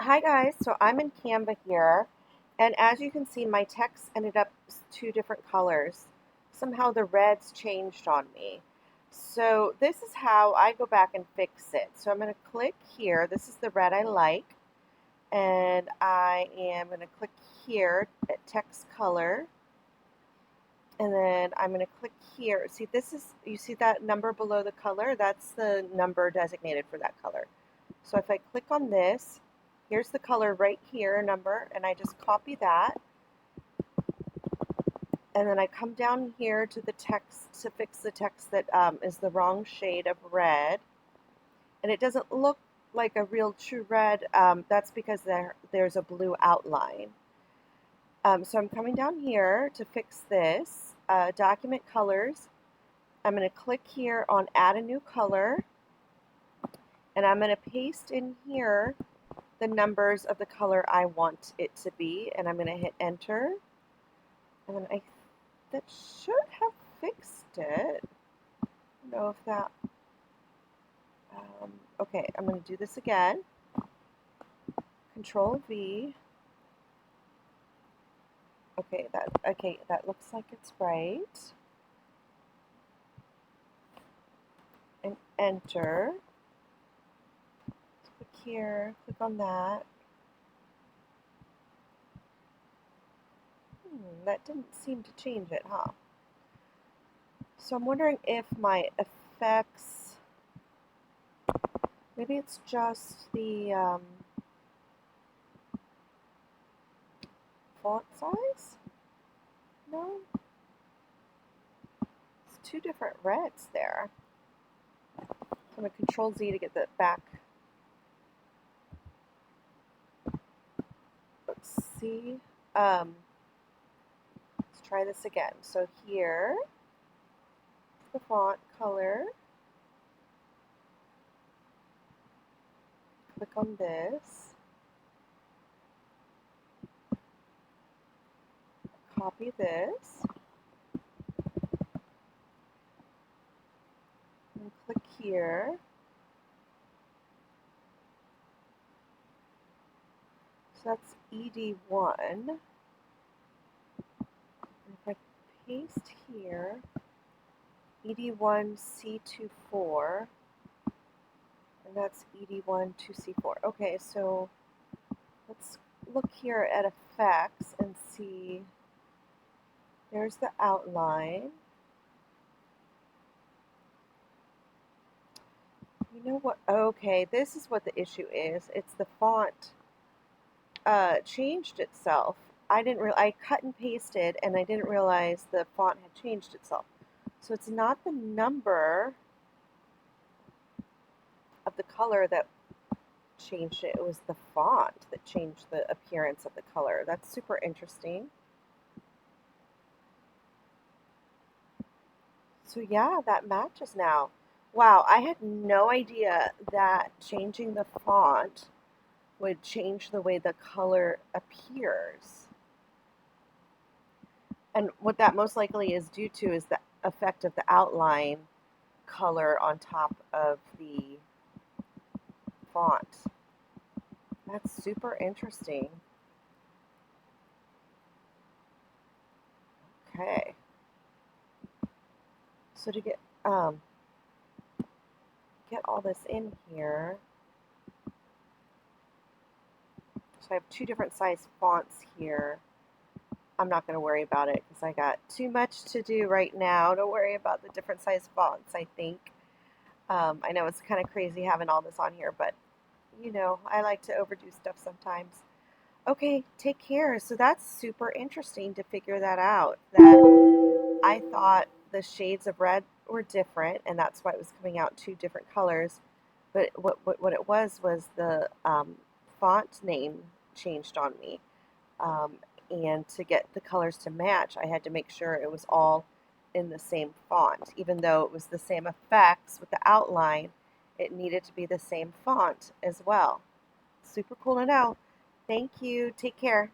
Hi guys, so I'm in Canva here, and as you can see, my text ended up two different colors. Somehow the reds changed on me. So this is how I go back and fix it. So I'm going to click here. This is the red I like, and I am going to click here at text color, and then I'm going to click here. See, you see that number below the color? That's the number designated for that color. So if I click on this, here's the color right here, number, and I just copy that. And then I come down here to the text to fix the text that is the wrong shade of red. And it doesn't look like a real true red. That's because there's a blue outline. So I'm coming down here to fix this. Document colors. I'm going to click here on add a new color. And I'm going to paste in here the numbers of the color I want it to be, and I'm going to hit enter, and then that should have fixed it. I don't know if that, okay, I'm going to do this again, Control V, okay, that looks like it's right, and enter, click here, click on that. That didn't seem to change it, huh? So I'm wondering if my effects, maybe it's just the font size? No? It's two different reds there. So I'm going to Control Z to get the back. Let's see. Let's try this again. So here, the font color. Click on this. Copy this. And click here. So that's ED1. And if I paste here, ED1C24, and that's ED12C4. Okay, so let's look here at effects and see. There's the outline. You know what? Okay, this is what the issue is. It's the font changed itself. I cut and pasted, and I didn't realize the font had changed itself. So it's not the number of the color that changed it. It was the font that changed the appearance of the color. That's super interesting. So yeah, that matches now. Wow, I had no idea that changing the font would change the way the color appears. And what that most likely is due to is the effect of the outline color on top of the font. That's super interesting. Okay. So to get all this in here, so I have two different size fonts here. I'm not going to worry about it because I got too much to do right now to worry about the different size fonts, I think. I know it's kind of crazy having all this on here, but you know, I like to overdo stuff sometimes. Okay, take care. So that's super interesting to figure that out. That I thought the shades of red were different, and that's why it was coming out two different colors. But what it was the font name changed on me. And to get the colors to match, I had to make sure it was all in the same font. Even though it was the same effects with the outline, it needed to be the same font as well. Super cool to know. Thank you. Take care.